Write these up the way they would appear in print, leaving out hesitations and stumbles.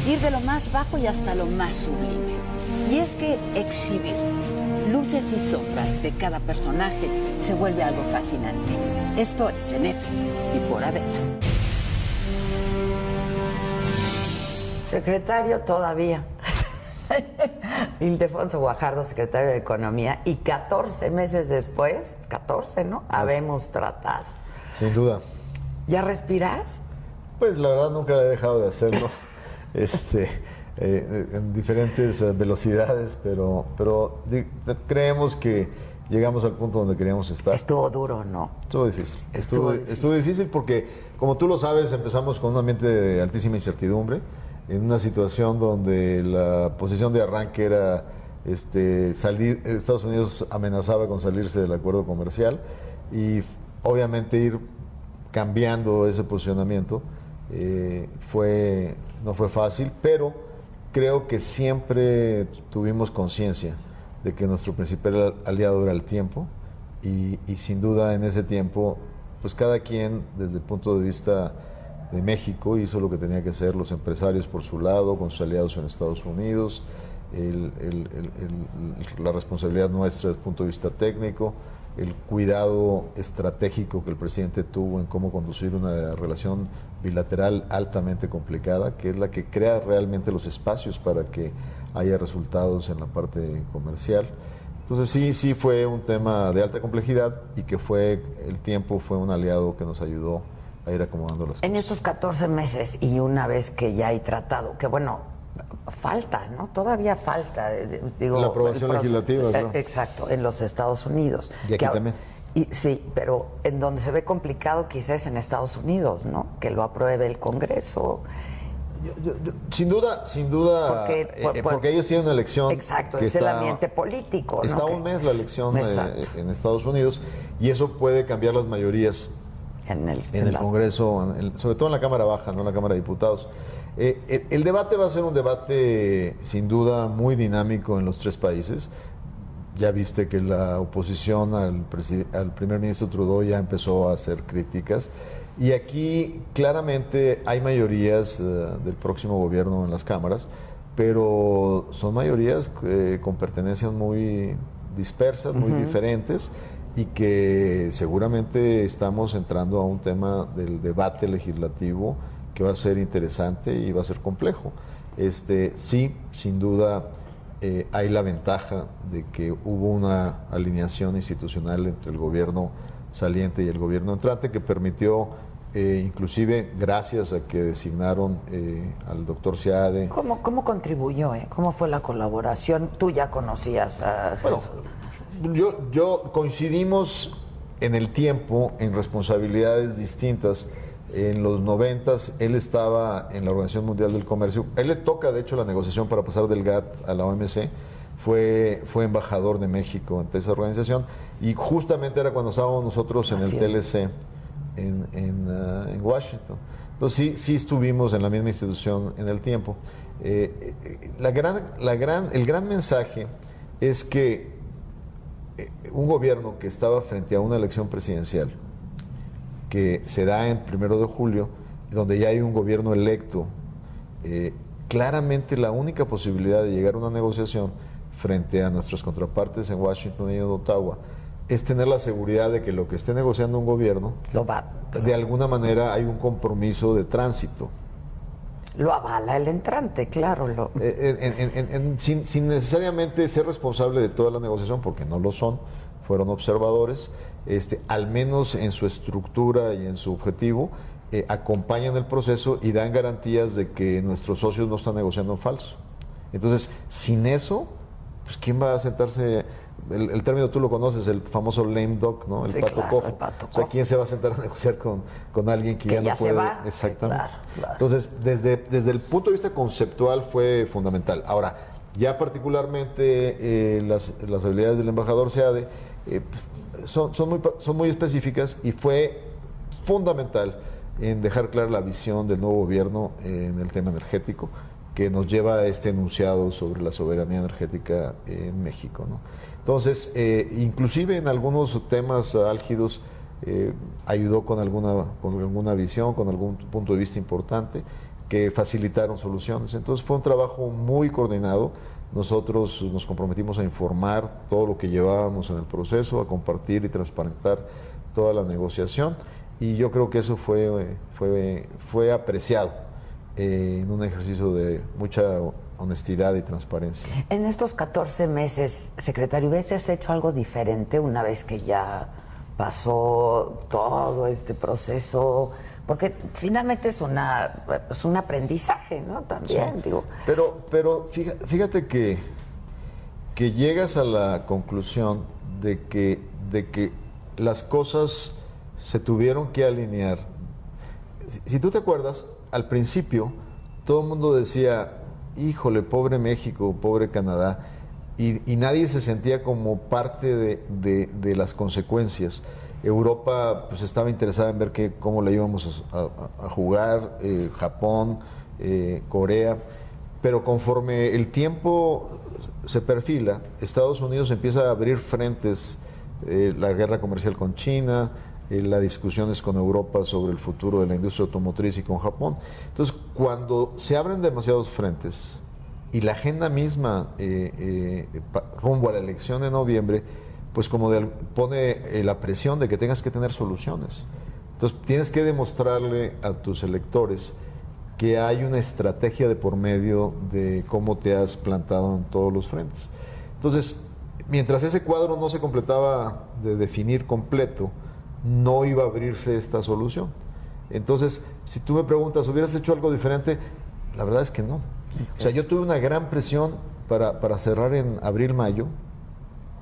ir de lo más bajo y hasta lo más sublime. Y es que exhibir luces y sombras de cada personaje se vuelve algo fascinante. Esto es Cinéfilo y por Adela. Secretario todavía. Ildefonso Guajardo, secretario de Economía, y 14 meses después, 14, ¿no? Habemos tratado. Sin duda. ¿Ya respiras? Pues la verdad nunca he dejado de hacerlo, en diferentes velocidades, pero creemos que llegamos al punto donde queríamos estar. Estuvo duro, ¿no? Estuvo difícil. Estuvo difícil porque, como tú lo sabes, empezamos con un ambiente de altísima incertidumbre, en una situación donde la posición de arranque era salir. Estados Unidos amenazaba con salirse del acuerdo comercial y obviamente ir cambiando ese posicionamiento no fue fácil, pero creo que siempre tuvimos conciencia de que nuestro principal aliado era el tiempo y sin duda en ese tiempo pues cada quien desde el punto de vista de México hizo lo que tenía que hacer, los empresarios por su lado, con sus aliados en Estados Unidos, la responsabilidad nuestra desde el punto de vista técnico, el cuidado estratégico que el presidente tuvo en cómo conducir una relación bilateral altamente complicada, que es la que crea realmente los espacios para que haya resultados en la parte comercial. Entonces sí fue un tema de alta complejidad y que el tiempo fue un aliado que nos ayudó a ir acomodando las cosas. En estos 14 meses y una vez que ya hay tratado, que bueno, falta, ¿no? Todavía falta. La aprobación legislativa, claro. Exacto, en los Estados Unidos. Y aquí también. Sí, pero en donde se ve complicado quizás es en Estados Unidos, ¿no? Que lo apruebe el Congreso. Sin duda, porque ellos tienen una elección. Exacto, es el ambiente político, ¿no? Está un mes la elección en Estados Unidos y eso puede cambiar las mayorías en el Congreso, sobre todo en la Cámara Baja, no en la Cámara de Diputados. El debate va a ser un debate sin duda muy dinámico en los tres países. Ya viste que la oposición al primer ministro Trudeau ya empezó a hacer críticas y aquí claramente hay mayorías del próximo gobierno en las cámaras, pero son mayorías con pertenencias muy dispersas, muy diferentes y que seguramente estamos entrando a un tema del debate legislativo que va a ser interesante y va a ser complejo. Sí, sin duda hay la ventaja de que hubo una alineación institucional entre el gobierno saliente y el gobierno entrante que permitió, inclusive gracias a que designaron al doctor Seade. ¿Cómo contribuyó? ¿Cómo fue la colaboración? Tú ya conocías a Jesús. Yo coincidimos en el tiempo, en responsabilidades distintas. En los 90s él estaba en la Organización Mundial del Comercio. A él le toca, de hecho, la negociación para pasar del GATT a la OMC. Fue embajador de México ante esa organización y justamente era cuando estábamos nosotros en el TLC en Washington. Entonces sí estuvimos en la misma institución en el tiempo. El gran mensaje es que un gobierno que estaba frente a una elección presidencial que se da en 1 de julio, donde ya hay un gobierno electo, claramente la única posibilidad de llegar a una negociación frente a nuestras contrapartes en Washington y en Ottawa es tener la seguridad de que lo que esté negociando un gobierno, de alguna manera hay un compromiso de tránsito. Lo avala el entrante, claro. Sin necesariamente ser responsable de toda la negociación, porque no lo son, fueron observadores, al menos en su estructura y en su objetivo, acompañan el proceso y dan garantías de que nuestros socios no están negociando en falso. Entonces, sin eso, pues ¿quién va a sentarse? El término tú lo conoces, el famoso lame duck, ¿no? El pato cojo. El pato cojo. O sea, ¿quién se va a sentar a negociar con alguien que ya no puede? Se va. Exactamente. Claro. Entonces, desde el punto de vista conceptual fue fundamental. Ahora, ya particularmente las habilidades del embajador Seade son muy específicas y fue fundamental en dejar clara la visión del nuevo gobierno en el tema energético, que nos lleva a este enunciado sobre la soberanía energética en México, ¿no? Entonces, inclusive en algunos temas álgidos ayudó con alguna visión, con algún punto de vista importante, que facilitaron soluciones. Entonces fue un trabajo muy coordinado. Nosotros nos comprometimos a informar todo lo que llevábamos en el proceso, a compartir y transparentar toda la negociación, y yo creo que eso fue apreciado en un ejercicio de mucha honestidad y transparencia. En estos 14 meses, secretario, ¿hubieses hecho algo diferente una vez que ya pasó todo este proceso? Porque finalmente es un aprendizaje, ¿no? También, sí. Digo. Pero fíjate que llegas a la conclusión de que las cosas se tuvieron que alinear. Si tú te acuerdas, al principio todo el mundo decía, híjole, pobre México, pobre Canadá, y nadie se sentía como parte de las consecuencias. Europa pues estaba interesada en ver cómo le íbamos a jugar, Japón, Corea, pero conforme el tiempo se perfila, Estados Unidos empieza a abrir frentes, la guerra comercial con China, las discusiones con Europa sobre el futuro de la industria automotriz y con Japón. Entonces, cuando se abren demasiados frentes y la agenda misma rumbo a la elección de noviembre, pues como pone la presión de que tengas que tener soluciones. Entonces, tienes que demostrarle a tus electores que hay una estrategia de por medio de cómo te has plantado en todos los frentes. Entonces, mientras ese cuadro no se completaba de definir completo, no iba a abrirse esta solución. Entonces, si tú me preguntas, ¿hubieras hecho algo diferente? La verdad es que no. O sea, yo tuve una gran presión para cerrar en abril-mayo,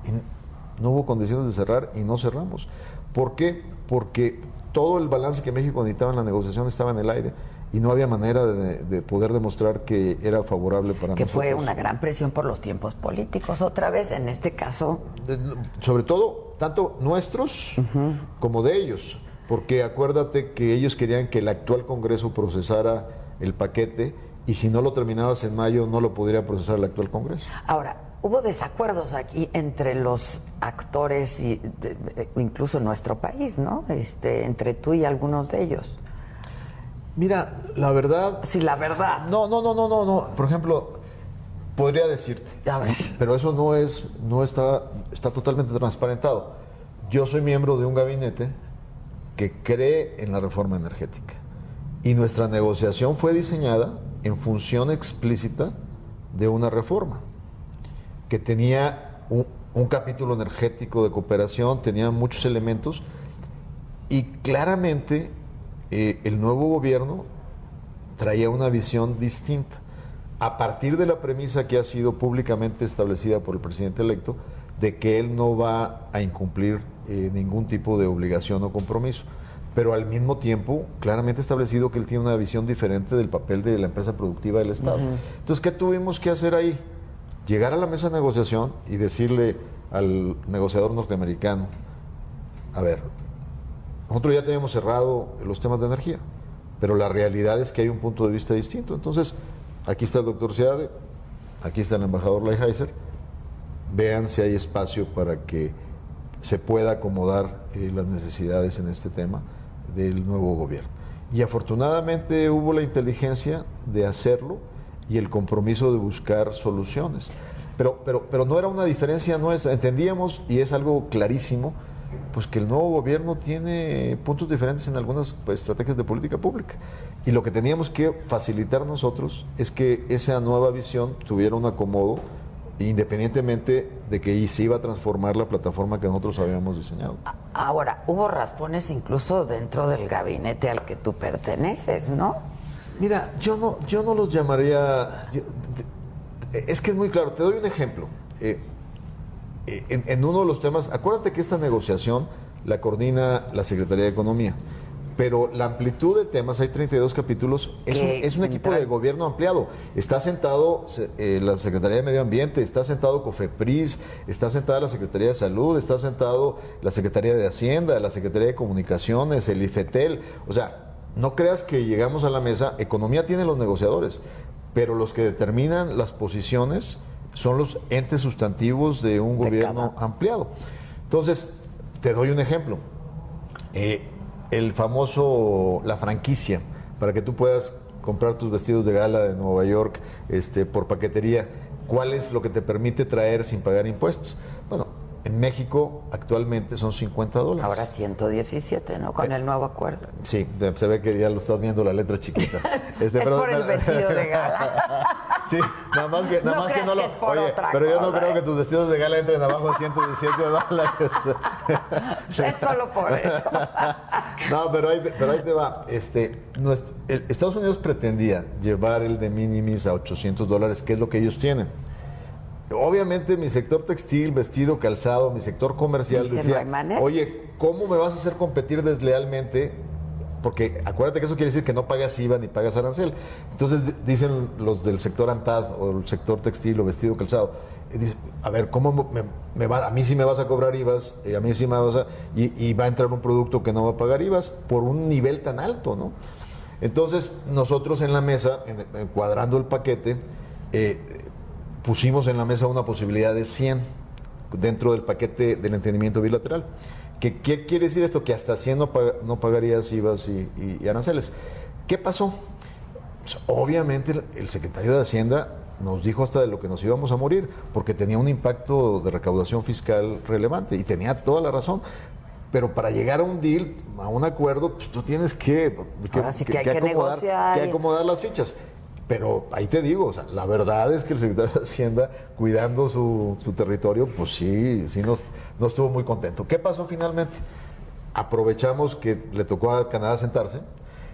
y no hubo condiciones de cerrar y no cerramos. ¿Por qué? Porque todo el balance que México necesitaba en la negociación estaba en el aire y no había manera de poder demostrar que era favorable para nosotros. Que fue una gran presión por los tiempos políticos, otra vez, en este caso. Sobre todo, tanto nuestros como de ellos, porque acuérdate que ellos querían que el actual Congreso procesara el paquete, y si no lo terminabas en mayo, no lo podría procesar el actual Congreso. Ahora, hubo desacuerdos aquí entre los actores, y incluso en nuestro país, ¿no? Entre tú y algunos de ellos. Mira, la verdad... Sí, la verdad. No. Por ejemplo, podría decirte, a ver, pero eso no está totalmente transparentado. Yo soy miembro de un gabinete que cree en la reforma energética, y nuestra negociación fue diseñada en función explícita de una reforma que tenía un capítulo energético de cooperación, tenía muchos elementos, y claramente el nuevo gobierno traía una visión distinta, a partir de la premisa que ha sido públicamente establecida por el presidente electo, de que él no va a incumplir ningún tipo de obligación o compromiso, pero al mismo tiempo claramente establecido que él tiene una visión diferente del papel de la empresa productiva del Estado. Entonces, ¿qué tuvimos que hacer ahí? Llegar a la mesa de negociación y decirle al negociador norteamericano, a ver, nosotros ya teníamos cerrado los temas de energía, pero la realidad es que hay un punto de vista distinto. Entonces, aquí está el doctor Seade, aquí está el embajador Lighthizer, vean si hay espacio para que se pueda acomodar las necesidades en este tema del nuevo gobierno. Y afortunadamente hubo la inteligencia de hacerlo y el compromiso de buscar soluciones. Pero no era una diferencia nuestra, entendíamos, y es algo clarísimo, pues que el nuevo gobierno tiene puntos diferentes en algunas estrategias de política pública. Y lo que teníamos que facilitar nosotros es que esa nueva visión tuviera un acomodo, independientemente de que se iba a transformar la plataforma que nosotros habíamos diseñado. Ahora, hubo raspones incluso dentro del gabinete al que tú perteneces, ¿no? Mira, yo no los llamaría... es que es muy claro, te doy un ejemplo. En uno de los temas, acuérdate que esta negociación la coordina la Secretaría de Economía, pero la amplitud de temas, hay 32 capítulos, es un equipo de gobierno ampliado. Está sentado la Secretaría de Medio Ambiente, está sentado COFEPRIS, está sentada la Secretaría de Salud, está sentado la Secretaría de Hacienda, la Secretaría de Comunicaciones, el IFETEL. O sea, no creas que llegamos a la mesa, Economía tiene los negociadores, pero los que determinan las posiciones son los entes sustantivos de un gobierno ampliado. Entonces, te doy un el famoso, la franquicia, para que tú puedas comprar tus vestidos de gala de Nueva York por paquetería, ¿cuál es lo que te permite traer sin pagar impuestos? Bueno, en México actualmente son $50. Ahora 117, ¿no? Con el nuevo acuerdo. Sí, se ve que ya lo estás viendo la letra chiquita. Es por el vestido de gala. Sí, nada más que no lo... Oye, pero yo no creo que tus vestidos de gala entren abajo de $117. Es solo por eso. No, pero ahí te va. Estados Unidos pretendía llevar el de minimis a $800, que es lo que ellos tienen. Obviamente mi sector textil, vestido, calzado, mi sector comercial decía, oye, ¿cómo me vas a hacer competir deslealmente? Porque acuérdate que eso quiere decir que no pagas IVA ni pagas arancel. Entonces dicen los del sector ANTAD o el sector textil o vestido, calzado, a ver, ¿cómo a mí sí me vas a cobrar IVAs? A mí sí me vas a... Y va a entrar un producto que no va a pagar IVAs por un nivel tan alto, ¿no? Entonces nosotros en la mesa, cuadrando el paquete, pusimos en la mesa una posibilidad de 100 dentro del paquete del entendimiento bilateral. ¿Qué quiere decir esto? Que hasta 100 no pagarías IVAs y aranceles. ¿Qué pasó? Pues, obviamente el secretario de Hacienda nos dijo hasta de lo que nos íbamos a morir, porque tenía un impacto de recaudación fiscal relevante, y tenía toda la razón. Pero para llegar a un deal, a un acuerdo, pues tú tienes que acomodar las fichas. Pero ahí te digo, o sea, la verdad es que el secretario de Hacienda, cuidando su territorio, pues sí no estuvo muy contento. ¿Qué pasó finalmente? Aprovechamos que le tocó a Canadá sentarse.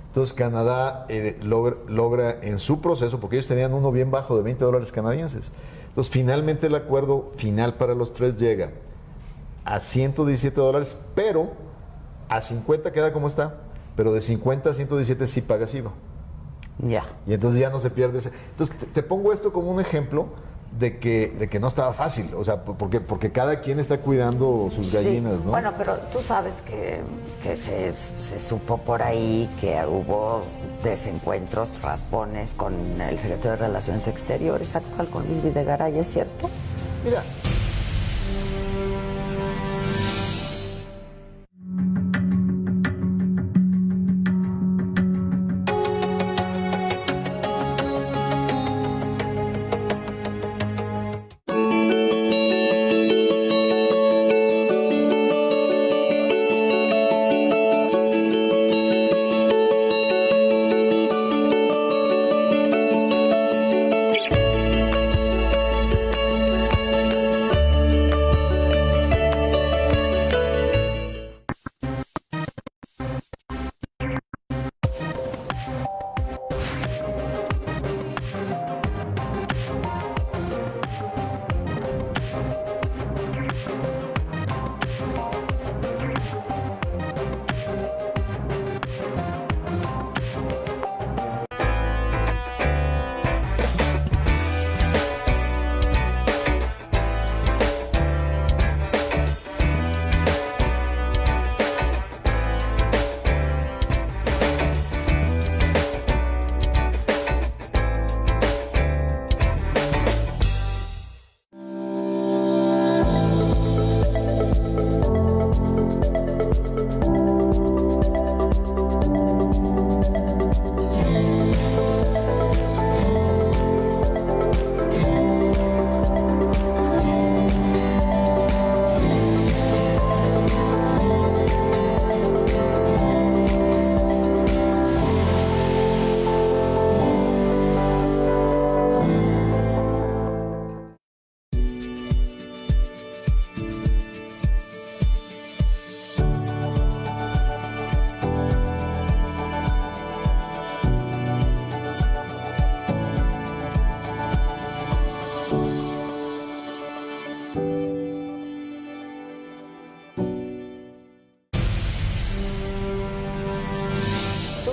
Entonces Canadá logra en su proceso, porque ellos tenían uno bien bajo de $20 canadienses. Entonces finalmente el acuerdo final para los tres llega a $117, pero a 50 queda como está, pero de 50 a 117 sí pagas IVA. Ya. Y entonces ya no se pierde ese. Entonces te pongo esto como un ejemplo de que no estaba fácil, o sea, porque cada quien está cuidando sus gallinas, ¿no? Bueno, pero tú sabes que se supo por ahí que hubo desencuentros, raspones con el secretario de Relaciones Exteriores actual, con Luis Videgaray, ¿es cierto? Mira.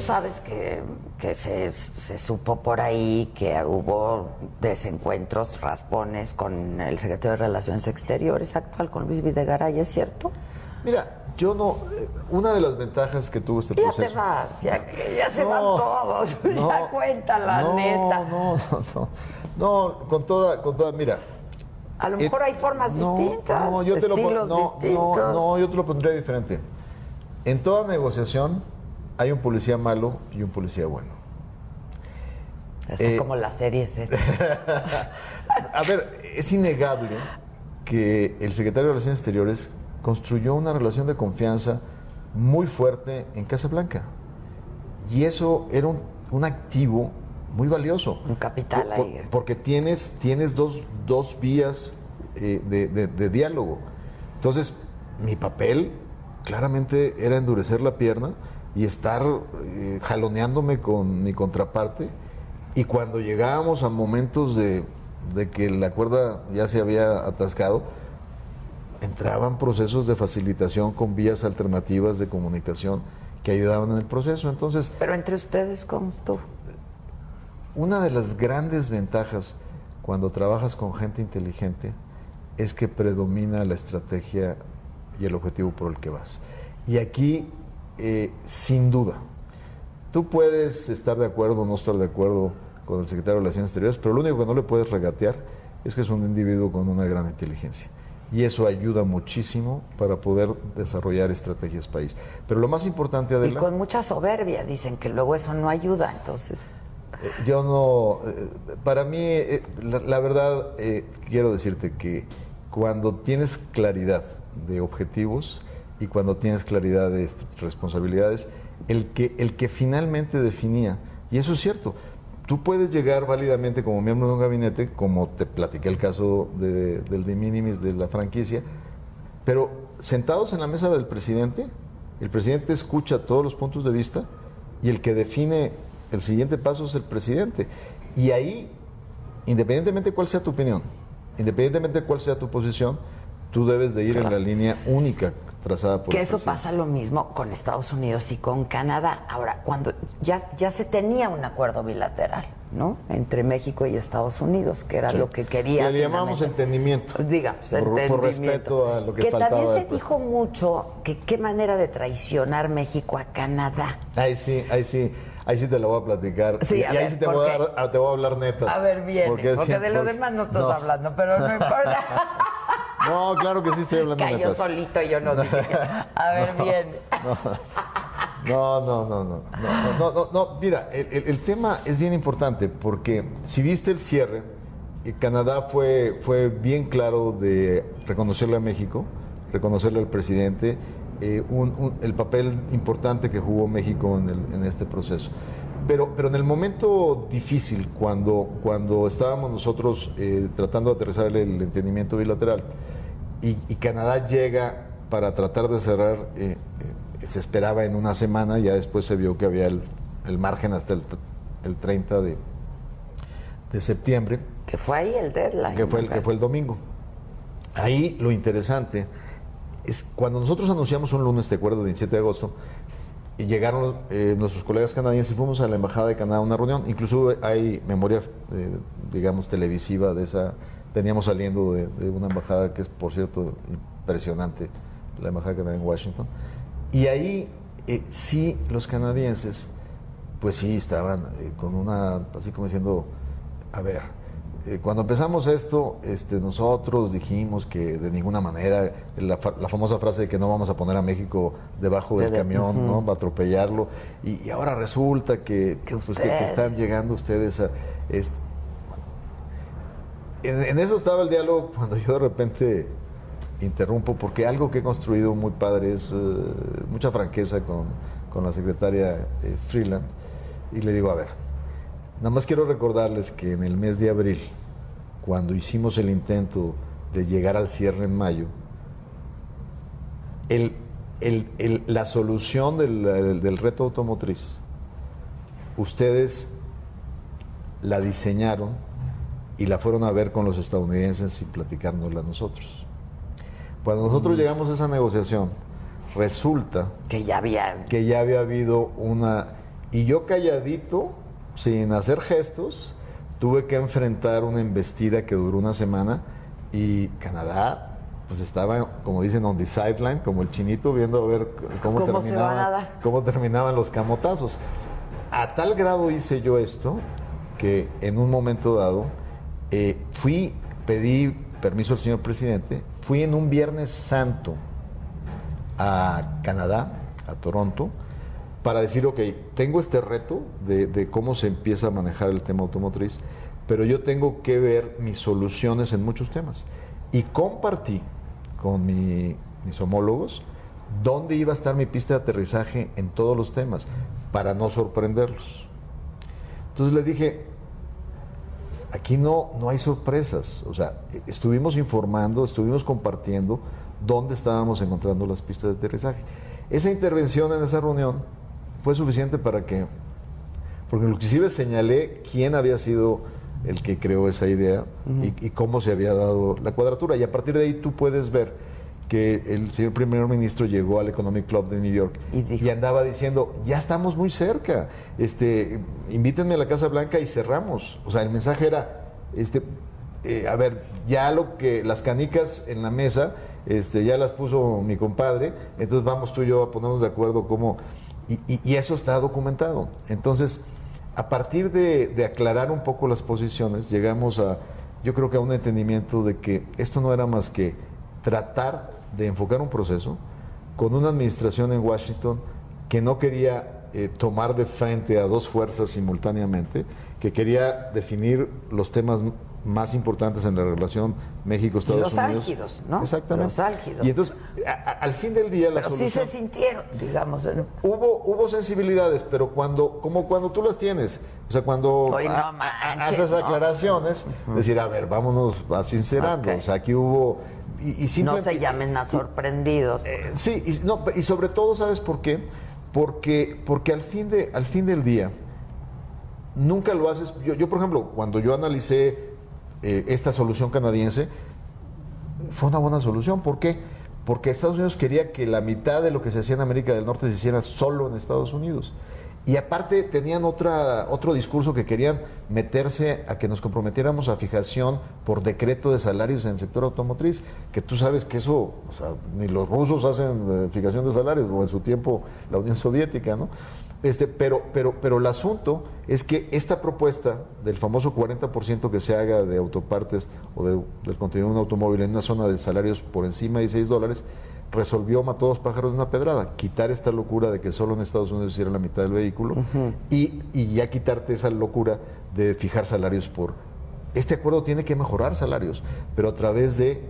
Sabes que se supo por ahí que hubo desencuentros, raspones con el secretario de Relaciones Exteriores actual, con Luis Videgaray, ¿es cierto? Mira, yo no... Una de las ventajas que tuvo este proceso... Ya te vas, ya se van todos, ya cuenta la neta. No, con toda, mira... A lo mejor hay formas distintas, estilos distintos. No, yo te lo pondría diferente. En toda negociación hay un policía malo y un policía bueno. Está como la serie es esta. A ver, es innegable que el secretario de Relaciones Exteriores construyó una relación de confianza muy fuerte en Casa Blanca. Y eso era un activo muy valioso. Un capital ahí. Porque tienes dos vías de diálogo. Entonces, mi papel claramente era endurecer la pierna y estar jaloneándome con mi contraparte. Y cuando llegábamos a momentos de que la cuerda ya se había atascado, entraban procesos de facilitación con vías alternativas de comunicación que ayudaban en el proceso. Entonces, pero entre ustedes, ¿cómo estuvo? Una de las grandes ventajas cuando trabajas con gente inteligente es que predomina la estrategia y el objetivo por el que vas. Y aquí, sin duda, tú puedes estar de acuerdo o no estar de acuerdo con el secretario de Relaciones Exteriores, pero lo único que no le puedes regatear es que es un individuo con una gran inteligencia. Y eso ayuda muchísimo para poder desarrollar estrategias país. Pero lo más importante, Adela... Y con mucha soberbia, dicen que luego eso no ayuda, entonces... Yo no... para mí, la verdad, quiero decirte que cuando tienes claridad de objetivos y cuando tienes claridad de responsabilidades, el que finalmente definía, y eso es cierto, tú puedes llegar válidamente como miembro de un gabinete, como te platiqué el caso del de minimis de la franquicia, pero sentados en la mesa del presidente, el presidente escucha todos los puntos de vista y el que define el siguiente paso es el presidente. Y ahí, independientemente de cuál sea tu opinión, independientemente de cuál sea tu posición, tú debes de ir en la línea única trazada por que eso pasa lo mismo con Estados Unidos y con Canadá. Ahora, cuando ya se tenía un acuerdo bilateral, ¿no? Entre México y Estados Unidos, que era lo que quería. Le llamamos entendimiento. Digamos, entendimiento. Por respeto a lo que faltaba. Que también se dijo mucho que qué manera de traicionar México a Canadá. Ahí sí te lo voy a platicar. Sí, y ahí sí te voy a hablar netas. A ver, bien, porque de lo demás no estás hablando, pero no importa. No, claro que sí estoy hablando netas. Cayó solito, yo no dije. A ver, bien. No, mira, el tema es bien importante porque si viste el cierre, Canadá fue bien claro de reconocerle a México, reconocerle al presidente, el papel importante que jugó México en este proceso. Pero en el momento difícil, cuando estábamos nosotros tratando de aterrizar el entendimiento bilateral y Canadá llega para tratar de cerrar, se esperaba en una semana, ya después se vio que había el margen hasta el 30 de septiembre. Que fue ahí el deadline. Que fue el domingo. Ahí lo interesante es cuando nosotros anunciamos un lunes, te acuerdas, el 27 de agosto, y llegaron nuestros colegas canadienses y fuimos a la Embajada de Canadá a una reunión. Incluso hay memoria, digamos, televisiva de esa. Veníamos saliendo de una embajada que es, por cierto, impresionante, la Embajada de Canadá en Washington. Y ahí sí los canadienses, pues sí, estaban con una, así como diciendo, a ver, cuando empezamos esto, nosotros dijimos que de ninguna manera, la famosa frase de que no vamos a poner a México debajo del camión, ¿no? Va a atropellarlo, y ahora resulta que están llegando ustedes a... En eso estaba el diálogo cuando yo de repente interrumpo, porque algo que he construido muy padre es mucha franqueza con la secretaria Freeland, y le digo, a ver, nada más quiero recordarles que en el mes de abril, cuando hicimos el intento de llegar al cierre en mayo, la solución del reto automotriz, ustedes la diseñaron y la fueron a ver con los estadounidenses y platicárnosla a nosotros. Cuando nosotros llegamos a esa negociación, resulta que ya había habido una... Y yo calladito, sin hacer gestos, tuve que enfrentar una embestida que duró una semana y Canadá pues estaba, como dicen, on the sideline, como el chinito viendo a ver cómo terminaban los camotazos. A tal grado hice yo esto que en un momento dado pedí permiso al señor presidente, fui en un Viernes Santo a Canadá, a Toronto, para decir, ok, tengo este reto de cómo se empieza a manejar el tema automotriz, pero yo tengo que ver mis soluciones en muchos temas. Y compartí con mis homólogos dónde iba a estar mi pista de aterrizaje en todos los temas, para no sorprenderlos. Entonces le dije, aquí no hay sorpresas, o sea, estuvimos informando, estuvimos compartiendo dónde estábamos encontrando las pistas de aterrizaje. Esa intervención en esa reunión fue suficiente para que, porque inclusive señalé quién había sido el que creó esa idea y cómo se había dado la cuadratura, y a partir de ahí tú puedes ver que el señor primer ministro llegó al Economic Club de New York y andaba diciendo, ya estamos muy cerca, invítenme a la Casa Blanca y cerramos. O sea, el mensaje era, a ver, ya las canicas en la mesa, ya las puso mi compadre, entonces vamos tú y yo a ponernos de acuerdo cómo, y eso está documentado. Entonces, a partir de aclarar un poco las posiciones, llegamos yo creo que a un entendimiento de que esto no era más que tratar de enfocar un proceso con una administración en Washington que no quería tomar de frente a dos fuerzas simultáneamente, que quería definir los temas más importantes en la relación México-Estados Unidos. Los álgidos, ¿no? Exactamente. Los álgidos. Y entonces, al fin del día, la solución... sí se sintieron, digamos. Hubo sensibilidades, pero como cuando tú las tienes, o sea, cuando haces aclaraciones, decir, a ver, vámonos sincerando, o sea, aquí hubo... Y no se llamen a sorprendidos. Sí, y sobre todo, ¿sabes por qué? Porque al fin del día, nunca lo haces... Yo, por ejemplo, cuando yo analicé esta solución canadiense, fue una buena solución. ¿Por qué? Porque Estados Unidos quería que la mitad de lo que se hacía en América del Norte se hiciera solo en Estados Unidos. Y aparte tenían otro discurso, que querían meterse a que nos comprometiéramos a fijación por decreto de salarios en el sector automotriz, que tú sabes que eso, o sea, ni los rusos hacen fijación de salarios, o en su tiempo la Unión Soviética, ¿no? Pero el asunto es que esta propuesta del famoso 40% que se haga de autopartes o del contenido de un automóvil en una zona de salarios por encima de $16, mató dos pájaros de una pedrada, quitar esta locura de que solo en Estados Unidos hiciera la mitad del vehículo y ya quitarte esa locura de fijar salarios por... Este acuerdo tiene que mejorar salarios, pero a través de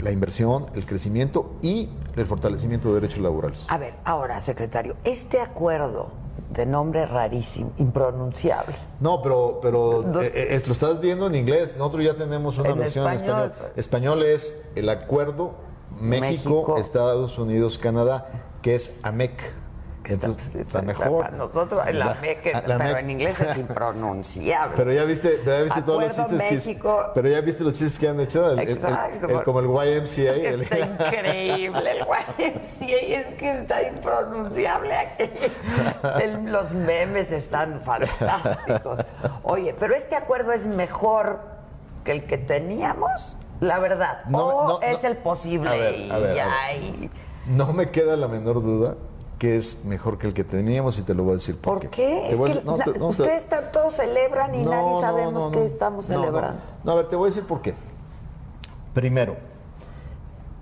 la inversión, el crecimiento y el fortalecimiento de derechos laborales. A ver, ahora, secretario, este acuerdo de nombre rarísimo, impronunciable. No, pero lo estás viendo en inglés. Nosotros ya tenemos una versión en español. Español es el acuerdo México, Estados Unidos, Canadá, que es AMEC. Entonces, está mejor. Para nosotros el AMEC, pero en inglés es impronunciable. Pero ya viste todos los chistes México, pero ya viste los chistes que han hecho, como el YMCA. Está increíble, el YMCA es que está impronunciable aquí. Los memes están fantásticos. Oye, pero este acuerdo es mejor que el que teníamos, la verdad. Es el posible. A ver. No me queda la menor duda que es mejor que el que teníamos, y te lo voy a decir por qué. ¿Por qué? Ustedes todos celebran y nadie sabemos qué estamos celebrando. No, a ver, te voy a decir por qué. Primero,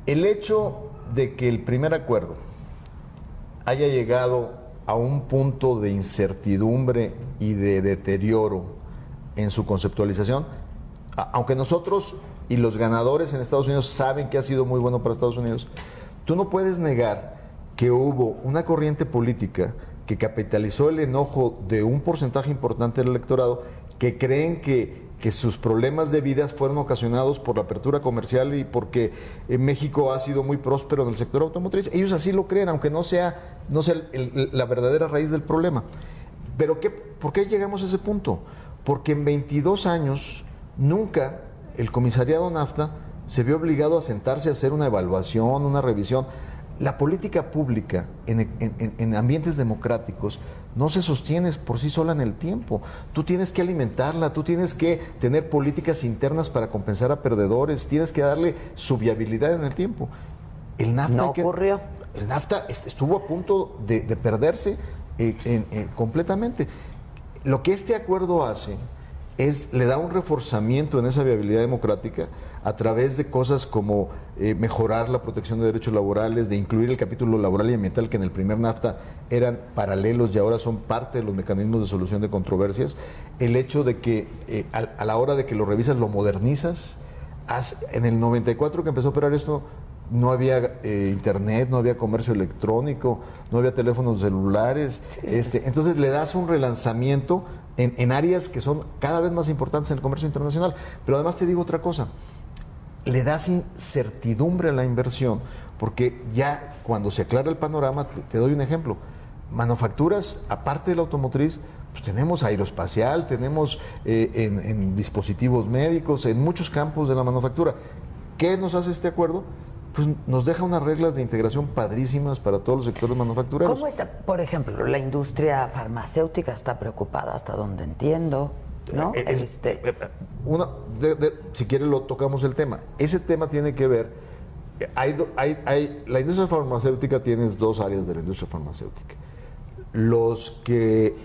el hecho de que el primer acuerdo haya llegado a un punto de incertidumbre y de deterioro en su conceptualización, aunque nosotros y los ganadores en Estados Unidos saben que ha sido muy bueno para Estados Unidos, tú no puedes negar que hubo una corriente política que capitalizó el enojo de un porcentaje importante del electorado, que creen que sus problemas de vida fueron ocasionados por la apertura comercial y porque México ha sido muy próspero en el sector automotriz. Ellos así lo creen, aunque no sea la verdadera raíz del problema. Pero ¿por qué llegamos a ese punto? Porque en 22 años nunca el comisariado NAFTA se vio obligado a sentarse a hacer una evaluación, una revisión. La política pública en ambientes democráticos no se sostiene por sí sola en el tiempo. Tú tienes que alimentarla, tú tienes que tener políticas internas para compensar a perdedores, tienes que darle su viabilidad en el tiempo. El NAFTA ocurrió. El NAFTA estuvo a punto de perderse completamente. Lo que este acuerdo hace le da un reforzamiento en esa viabilidad democrática a través de cosas como mejorar la protección de derechos laborales, de incluir el capítulo laboral y ambiental que en el primer NAFTA eran paralelos y ahora son parte de los mecanismos de solución de controversias. El hecho de que a la hora de que lo revisas lo modernizas. En el 94 que empezó a operar esto, no había internet, no había comercio electrónico, no había teléfonos celulares. Entonces le das un relanzamiento en áreas que son cada vez más importantes en el comercio internacional. Pero además te digo otra cosa, le das incertidumbre a la inversión, porque ya cuando se aclara el panorama, te doy un ejemplo, manufacturas, aparte de la automotriz, pues tenemos aeroespacial, tenemos en dispositivos médicos, en muchos campos de la manufactura. ¿Qué nos hace este acuerdo? Pues nos deja unas reglas de integración padrísimas para todos los sectores manufactureros. ¿Cómo está, por ejemplo, la industria farmacéutica está preocupada, hasta donde entiendo, ¿no? Si quieres lo tocamos el tema. Ese tema tiene que ver, la industria farmacéutica, tienes dos áreas de la industria farmacéutica. Los que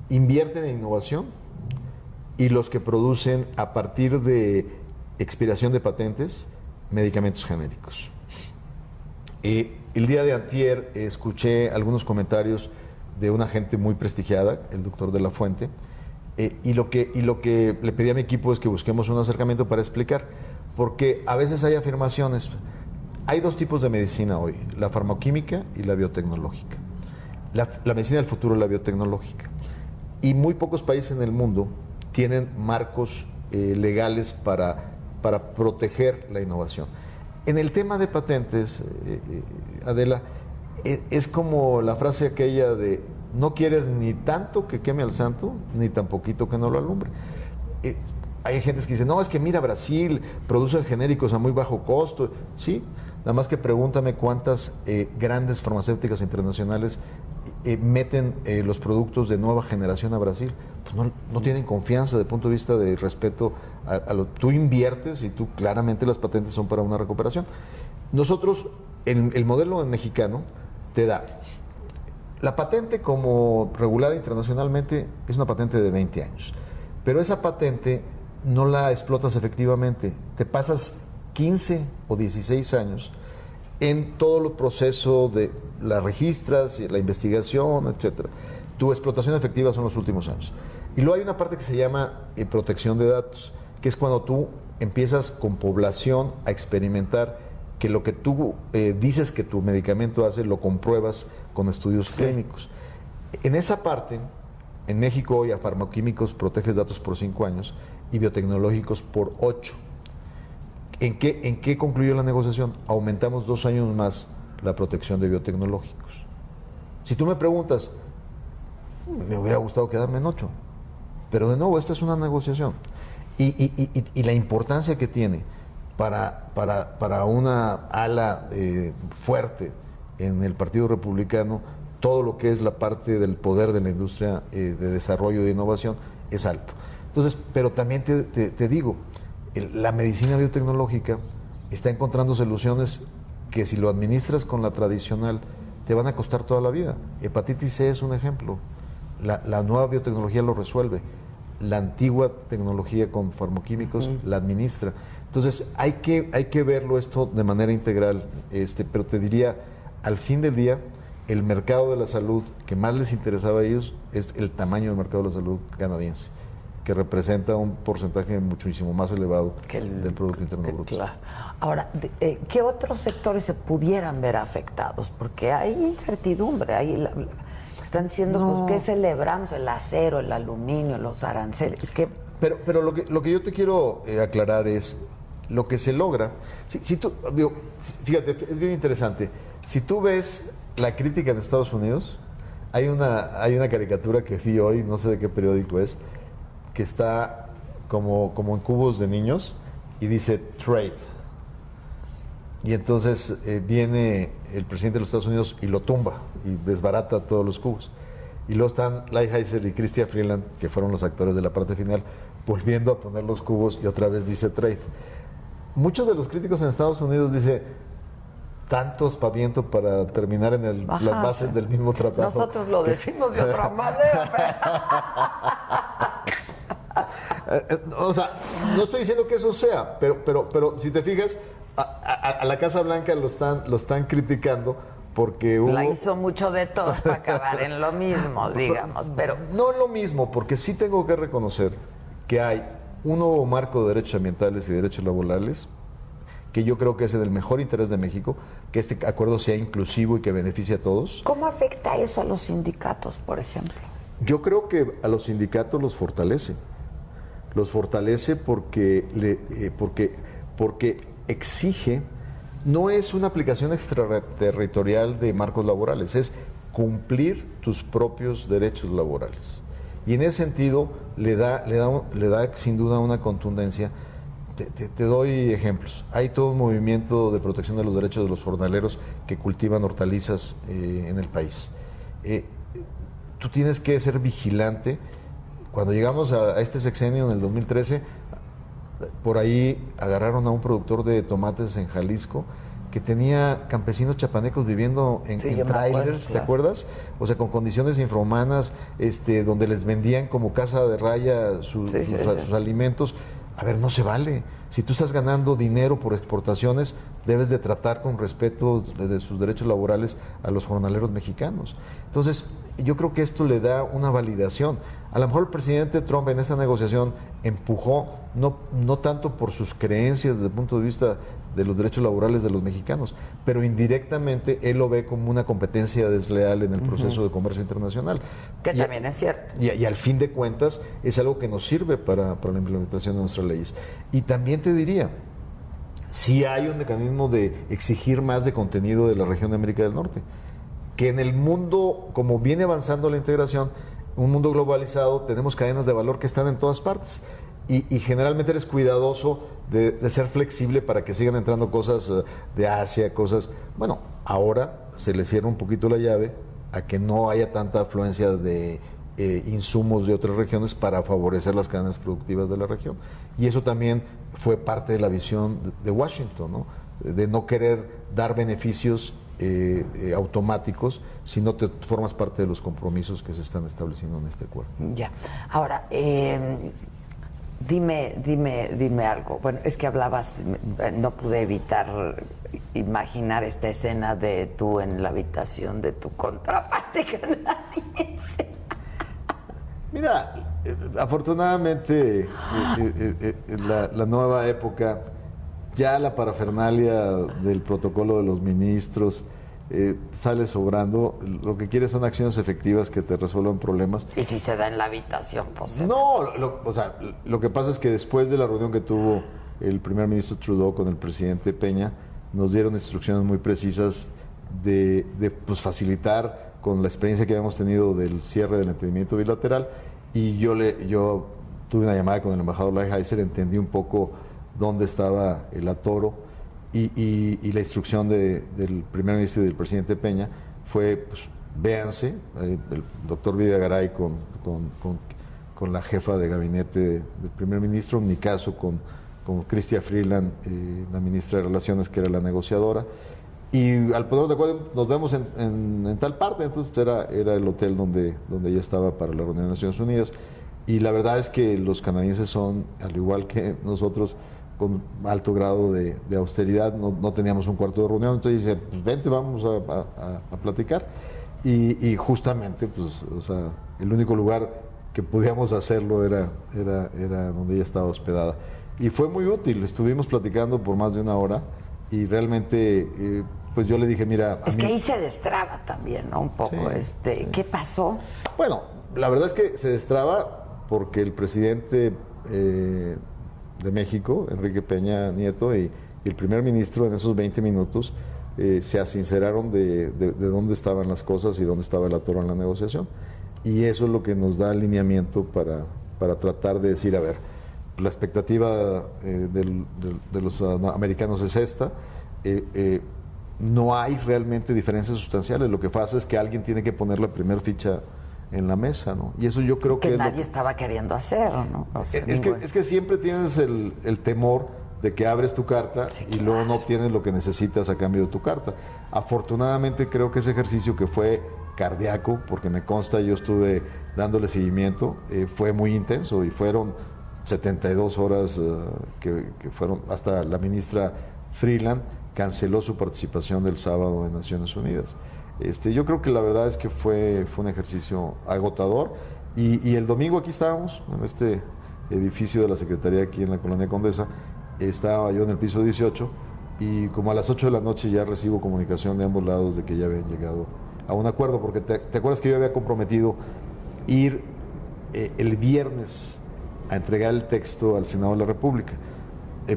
invierten en innovación y los que producen a partir de expiración de patentes medicamentos genéricos. El día de antier escuché algunos comentarios de una gente muy prestigiada, el doctor de la Fuente, y lo que le pedí a mi equipo es que busquemos un acercamiento para explicar, porque a veces hay afirmaciones. Hay dos tipos de medicina hoy, la farmacoquímica y la biotecnológica. La medicina del futuro es la biotecnológica. Y muy pocos países en el mundo tienen marcos legales para proteger la innovación. En el tema de patentes, Adela, es como la frase aquella de no quieres ni tanto que queme al santo, ni tan poquito que no lo alumbre. Hay gente que dice, no, es que mira, Brasil produce genéricos a muy bajo costo. Sí, nada más que pregúntame cuántas grandes farmacéuticas internacionales meten los productos de nueva generación a Brasil. Pues no tienen confianza desde el punto de vista de respeto tú inviertes y tú claramente las patentes son para una recuperación. Nosotros, el modelo mexicano te da la patente como regulada internacionalmente, es una patente de 20 años, pero esa patente no la explotas efectivamente, te pasas 15 o 16 años en todo el proceso de las registras, la investigación, etcétera. Tu explotación efectiva son los últimos años. Y luego hay una parte que se llama protección de datos, que es cuando tú empiezas con población a experimentar que lo que tú dices que tu medicamento hace, lo compruebas con estudios clínicos. En esa parte, en México hoy a farmacoquímicos proteges datos por 5 años y biotecnológicos por 8. ¿En qué concluyó la negociación? Aumentamos 2 años más la protección de biotecnológicos. Si tú me preguntas, me hubiera gustado quedarme en 8, pero de nuevo, esta es una negociación. Y la importancia que tiene para una ala fuerte en el Partido Republicano, todo lo que es la parte del poder de la industria de desarrollo de innovación es alto. Entonces, pero también te digo, la medicina biotecnológica está encontrando soluciones que si lo administras con la tradicional te van a costar toda la vida. Hepatitis C es un ejemplo. La nueva biotecnología lo resuelve. La antigua tecnología con farmacoquímicos la administra. Entonces hay que verlo esto de manera integral, pero te diría, al fin del día, el mercado de la salud que más les interesaba a ellos es el tamaño del mercado de la salud canadiense, que representa un porcentaje muchísimo más elevado del Producto Interno Bruto. Claro. Ahora, ¿qué otros sectores se pudieran ver afectados? Porque hay incertidumbre, están diciendo, pues, ¿qué celebramos? El acero, el aluminio, los aranceles. Pero lo que yo te quiero aclarar es lo que se logra. Fíjate, es bien interesante. Si tú ves la crítica en Estados Unidos, hay una caricatura que vi hoy, no sé de qué periódico es, que está como en cubos de niños y dice trade. Y entonces viene el presidente de los Estados Unidos y lo tumba y desbarata todos los cubos. Y luego están Lighthizer y Chrystia Freeland, que fueron los actores de la parte final, volviendo a poner los cubos y otra vez dice trade. Muchos de los críticos en Estados Unidos dicen, tanto aspaviento para terminar en las bases del mismo tratado. Nosotros lo decimos de otra manera. O sea, no estoy diciendo que eso sea, pero si te fijas, a la Casa Blanca lo están criticando porque la hizo mucho de todo para acabar en lo mismo, digamos, pero no en lo mismo, porque sí tengo que reconocer que hay un nuevo marco de derechos ambientales y derechos laborales que yo creo que es en el mejor interés de México, que este acuerdo sea inclusivo y que beneficie a todos. ¿Cómo afecta eso a los sindicatos, por ejemplo? Yo creo que a los sindicatos los fortalece. Los fortalece porque exige, no es una aplicación extraterritorial de marcos laborales, es cumplir tus propios derechos laborales. Y en ese sentido le da sin duda una contundencia. Te doy ejemplos. Hay todo un movimiento de protección de los derechos de los jornaleros que cultivan hortalizas en el país. Tú tienes que ser vigilante. Cuando llegamos a este sexenio en el 2013, por ahí agarraron a un productor de tomates en Jalisco que tenía campesinos chapanecos viviendo en trailers, ¿te acuerdas? O sea, con condiciones infrahumanas, donde les vendían como casa de raya sus alimentos. A ver, no se vale. Si tú estás ganando dinero por exportaciones, debes de tratar con respeto de sus derechos laborales a los jornaleros mexicanos. Entonces, yo creo que esto le da una validación. A lo mejor el presidente Trump en esta negociación empujó, no tanto por sus creencias desde el punto de vista de los derechos laborales de los mexicanos, pero indirectamente él lo ve como una competencia desleal en el proceso de comercio internacional. Que también es cierto. Y al fin de cuentas es algo que nos sirve para la implementación de nuestras leyes. Y también te diría, sí hay un mecanismo de exigir más de contenido de la región de América del Norte, que en el mundo, como viene avanzando la integración, un mundo globalizado, tenemos cadenas de valor que están en todas partes. Y generalmente eres cuidadoso de ser flexible para que sigan entrando cosas de Asia, cosas... Bueno, ahora se le cierra un poquito la llave a que no haya tanta afluencia de insumos de otras regiones para favorecer las cadenas productivas de la región. Y eso también fue parte de la visión de Washington, ¿no? De no querer dar beneficios automáticos si no te formas parte de los compromisos que se están estableciendo en este acuerdo. Ya. Ahora, Dime algo. Bueno, es que hablabas, no pude evitar imaginar esta escena de tú en la habitación de tu contraparte canadiense. Mira, afortunadamente la nueva época, ya la parafernalia del protocolo de los ministros sale sobrando. Lo que quieres son acciones efectivas que te resuelvan problemas. Y si se da en la habitación, pues... No, lo que pasa es que después de la reunión que tuvo el primer ministro Trudeau con el presidente Peña, nos dieron instrucciones muy precisas de facilitar, con la experiencia que habíamos tenido del cierre del entendimiento bilateral, y yo tuve una llamada con el embajador Lighthizer, entendí un poco dónde estaba el atoro. Y la instrucción del primer ministro y del presidente Peña fue, pues, véanse, el doctor Videgaray con la jefa de gabinete del primer ministro, en mi caso con Chrystia Freeland, la ministra de Relaciones, que era la negociadora, y al ponernos de acuerdo, nos vemos en tal parte. Entonces era el hotel donde ella estaba para la reunión de Naciones Unidas, y la verdad es que los canadienses son, al igual que nosotros, con alto grado de austeridad. No teníamos un cuarto de reunión, entonces dice, pues vente, vamos a platicar. Y justamente, pues, o sea, el único lugar que podíamos hacerlo era donde ella estaba hospedada. Y fue muy útil, estuvimos platicando por más de una hora, y realmente, pues yo le dije, mira... Es que ahí se destraba también, ¿no? Un poco, sí. ¿Qué pasó? Bueno, la verdad es que se destraba porque el presidente... de México, Enrique Peña Nieto, y el primer ministro en esos 20 minutos se asinceraron de dónde estaban las cosas y dónde estaba el atoro en la negociación. Y eso es lo que nos da alineamiento para tratar de decir, a ver, la expectativa de los americanos es esta, no hay realmente diferencias sustanciales, lo que pasa es que alguien tiene que poner la primera ficha en la mesa, ¿no? Y eso yo creo que nadie estaba queriendo hacer, ¿no? O sea, es que siempre tienes el temor de que abres tu carta, sí, y luego no obtienes lo que necesitas a cambio de tu carta. Afortunadamente creo que ese ejercicio, que fue cardíaco, porque me consta, yo estuve dándole seguimiento, fue muy intenso, y fueron 72 horas que fueron, hasta la ministra Freeland canceló su participación del sábado en Naciones Unidas. Yo creo que la verdad es que fue un ejercicio agotador y el domingo aquí estábamos, en este edificio de la Secretaría aquí en la Colonia Condesa, estaba yo en el piso 18 y como a las 8 de la noche ya recibo comunicación de ambos lados de que ya habían llegado a un acuerdo, porque te acuerdas que yo había comprometido ir el viernes a entregar el texto al Senado de la República,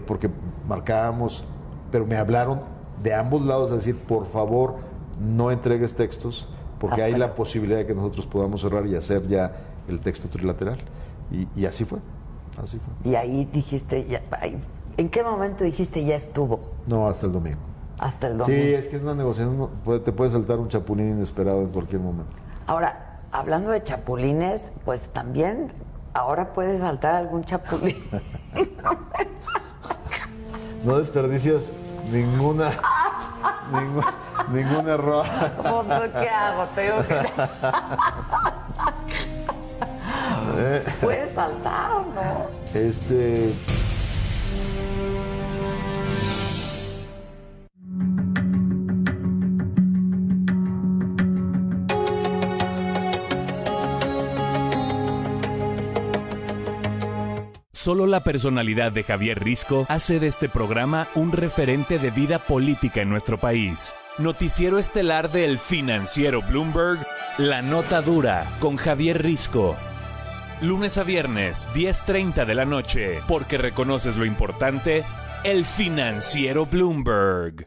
porque marcábamos, pero me hablaron de ambos lados a decir, por favor, no entregues textos, porque hay la posibilidad de que nosotros podamos cerrar y hacer ya el texto trilateral. Y así fue, así fue. Y ahí dijiste, ¿en qué momento dijiste ya estuvo? No, hasta el domingo. Hasta el domingo. Sí, es que es una negociación, te puede saltar un chapulín inesperado en cualquier momento. Ahora, hablando de chapulines, pues también ahora puede saltar algún chapulín. No desperdicias ningún error. ¿Qué hago? Tengo que... ¿Puede saltar o no? Solo la personalidad de Javier Risco hace de este programa un referente de vida política en nuestro país. Noticiero estelar del financiero Bloomberg, La Nota Dura, con Javier Risco. Lunes a viernes, 10:30 de la noche, porque reconoces lo importante, el financiero Bloomberg.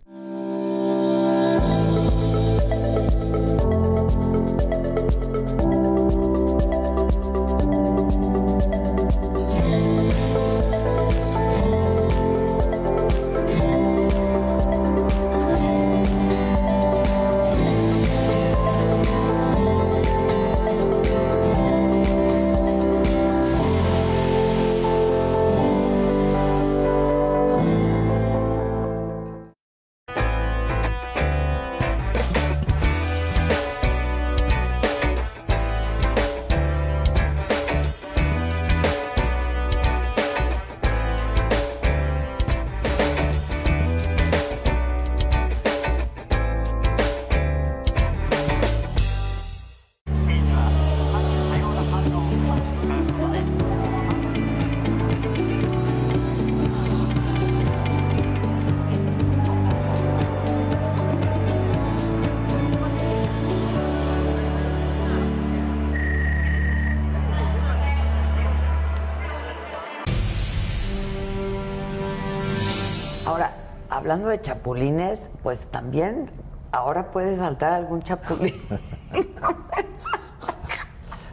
Ahora, hablando de chapulines, pues también ahora puede saltar algún chapulín.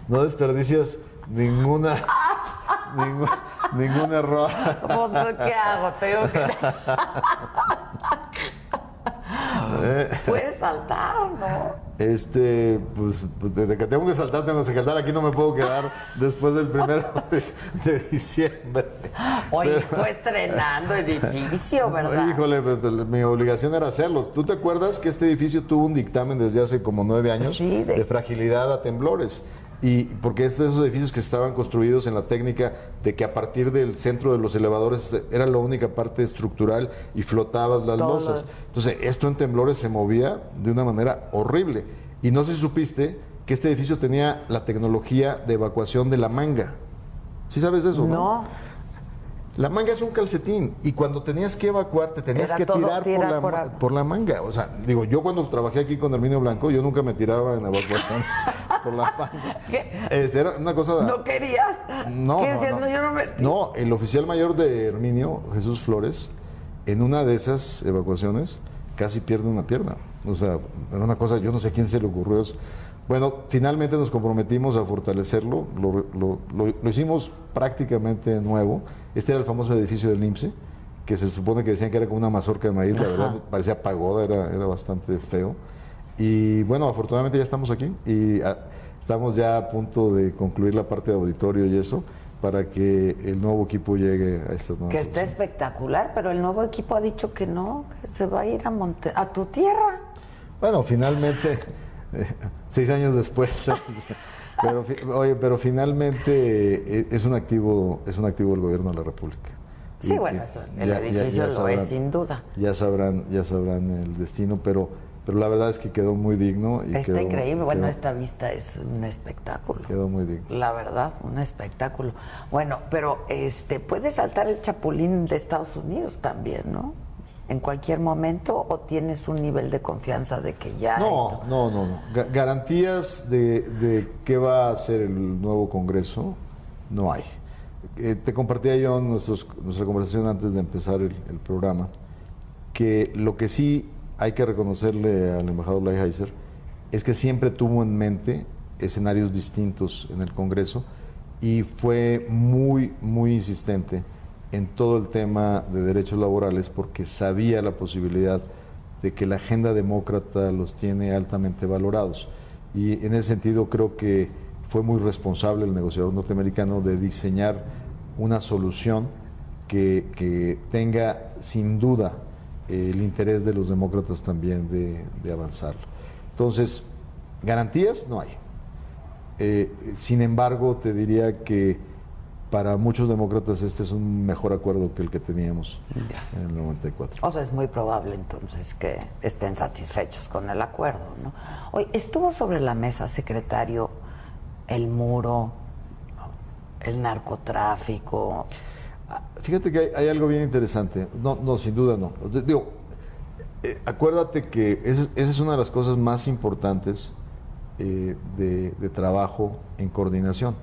No desperdicias ningún error. ¿Qué hago? Tengo que... ¿Puede saltar o no? Pues desde que tengo que saltar, aquí no me puedo quedar después del 1 de diciembre. Oye, tú estrenando edificio, ¿verdad? Híjole, mi obligación era hacerlo. ¿Tú te acuerdas que este edificio tuvo un dictamen desde hace como 9 años de fragilidad a temblores? Y porque es de esos edificios que estaban construidos en la técnica de que a partir del centro de los elevadores era la única parte estructural y flotabas las losas. Entonces, esto en temblores se movía de una manera horrible. Y no sé si supiste que este edificio tenía la tecnología de evacuación de la manga. ¿Sí sabes eso? No. La manga es un calcetín y cuando tenías que evacuar te tenías que tirar por la manga. O sea, digo, yo cuando trabajé aquí con Herminio Blanco, yo nunca me tiraba en evacuaciones por la manga. ¿Qué? Era una cosa... ¿No querías? No, ¿Qué decías? Yo no me... No, el oficial mayor de Herminio, Jesús Flores, en una de esas evacuaciones casi pierde una pierna. O sea, era una cosa, yo no sé a quién se le ocurrió eso. Bueno, finalmente nos comprometimos a fortalecerlo, lo hicimos prácticamente nuevo. Este era el famoso edificio del IMSSE, que se supone que decían que era como una mazorca de maíz, la verdad parecía pagoda, era bastante feo. Y bueno, afortunadamente ya estamos aquí y estamos ya a punto de concluir la parte de auditorio y eso, para que el nuevo equipo llegue a estas nuevas. Que está espectacular, pero el nuevo equipo ha dicho que no, que se va a ir a tu tierra. Bueno, finalmente... 6 años después Pero finalmente es un activo del gobierno de la República. Sí, bueno, eso, el edificio lo es sin duda. Ya sabrán el destino, pero la verdad es que quedó muy digno. Está increíble. Bueno, esta vista es un espectáculo. Quedó muy digno. La verdad, un espectáculo. Bueno, pero puede saltar el chapulín de Estados Unidos también, ¿no? En cualquier momento, ¿o tienes un nivel de confianza de que ya... No. Garantías de qué va a hacer el nuevo Congreso no hay. Te compartía yo en nuestra conversación antes de empezar el programa, que lo que sí hay que reconocerle al embajador Lighthizer es que siempre tuvo en mente escenarios distintos en el Congreso y fue muy, muy insistente en todo el tema de derechos laborales porque sabía la posibilidad de que la agenda demócrata los tiene altamente valorados. Y en ese sentido creo que fue muy responsable el negociador norteamericano de diseñar una solución que tenga sin duda el interés de los demócratas también de avanzar. Entonces, garantías no hay. Sin embargo, te diría que para muchos demócratas este es un mejor acuerdo que el que teníamos en el 94. O sea, es muy probable entonces que estén satisfechos con el acuerdo, ¿no? Oye, estuvo sobre la mesa, secretario, el muro, el narcotráfico. Fíjate que hay algo bien interesante. No, sin duda no. Digo, acuérdate que esa es una de las cosas más importantes de trabajo en coordinación.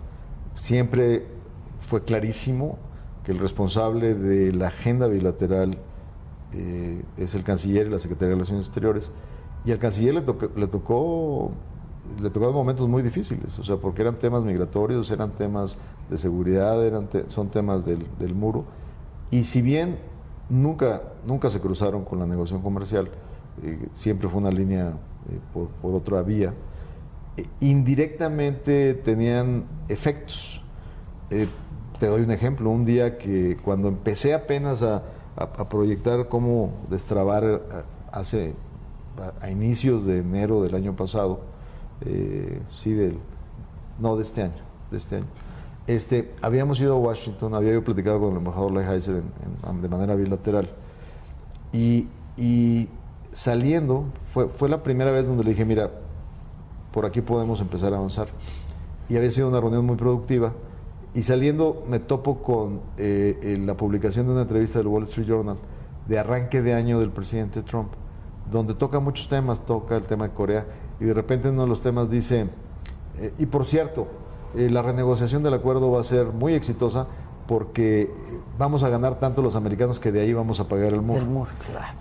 Siempre fue clarísimo que el responsable de la agenda bilateral es el canciller y la Secretaría de Relaciones Exteriores, y al canciller le tocó momentos muy difíciles, o sea, porque eran temas migratorios, eran temas de seguridad, son temas del muro, y si bien nunca se cruzaron con la negociación comercial, siempre fue una línea por otra vía, indirectamente tenían efectos. Te doy un ejemplo, un día que cuando empecé apenas a proyectar cómo destrabar a inicios de enero del año pasado, de este año, habíamos ido a Washington, había yo platicado con el embajador Lighthizer de manera bilateral, y saliendo, fue la primera vez donde le dije, mira, por aquí podemos empezar a avanzar, y había sido una reunión muy productiva. Y saliendo me topo con la publicación de una entrevista del Wall Street Journal de arranque de año del presidente Trump, donde toca muchos temas, toca el tema de Corea, y de repente uno de los temas dice, y por cierto, la renegociación del acuerdo va a ser muy exitosa porque vamos a ganar tanto los americanos que de ahí vamos a pagar el muro. El muro, claro.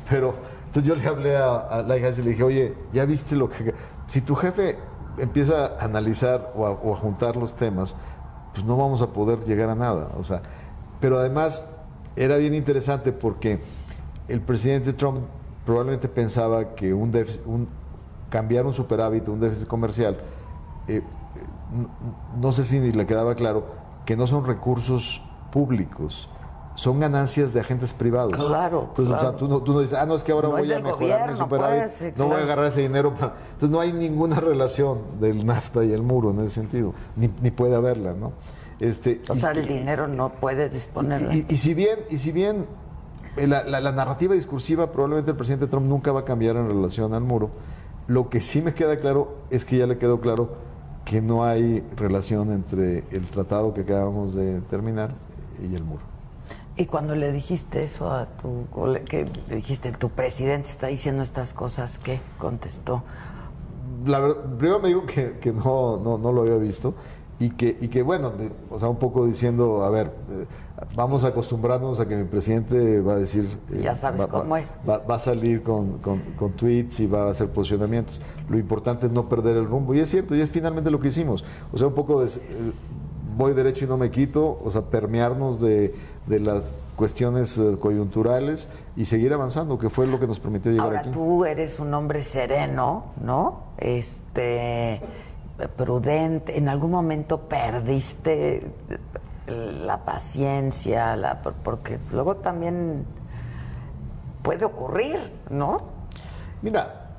Pero entonces yo le hablé a Lighthizer y le dije, oye, ¿ya viste lo que...? Si tu jefe empieza a analizar o a juntar los temas, pues no vamos a poder llegar a nada. O sea, pero además era bien interesante porque el presidente Trump probablemente pensaba que cambiar un superávit, un déficit comercial, no sé si le quedaba claro que no son recursos públicos, son ganancias de agentes privados. Claro. Entonces, claro. O sea, tú no dices, no es que ahora voy a mejorar mi superávit, no voy a agarrar ese dinero para... Entonces no hay ninguna relación del NAFTA y el muro en ese sentido, ni puede haberla, ¿no? O sea, el dinero no puede disponer. Y si bien la narrativa discursiva, probablemente el presidente Trump nunca va a cambiar en relación al muro, lo que sí me queda claro es que ya le quedó claro que no hay relación entre el tratado que acabamos de terminar y el muro. Y cuando le dijiste eso a que le dijiste, tu presidente está diciendo estas cosas, ¿qué contestó? La verdad, primero me dijo que no lo había visto y que bueno, o sea, un poco diciendo, a ver, vamos a acostumbrarnos a que mi presidente va a decir... ya sabes cómo es. Va a salir con tweets y va a hacer posicionamientos. Lo importante es no perder el rumbo. Y es cierto, y es finalmente lo que hicimos. O sea, un poco de... voy derecho y no me quito, o sea, permearnos de las cuestiones coyunturales y seguir avanzando, que fue lo que nos permitió llegar aquí. Ahora, tú eres un hombre sereno, ¿no? Prudente. ¿En algún momento perdiste la paciencia? Porque luego también puede ocurrir, ¿no? Mira,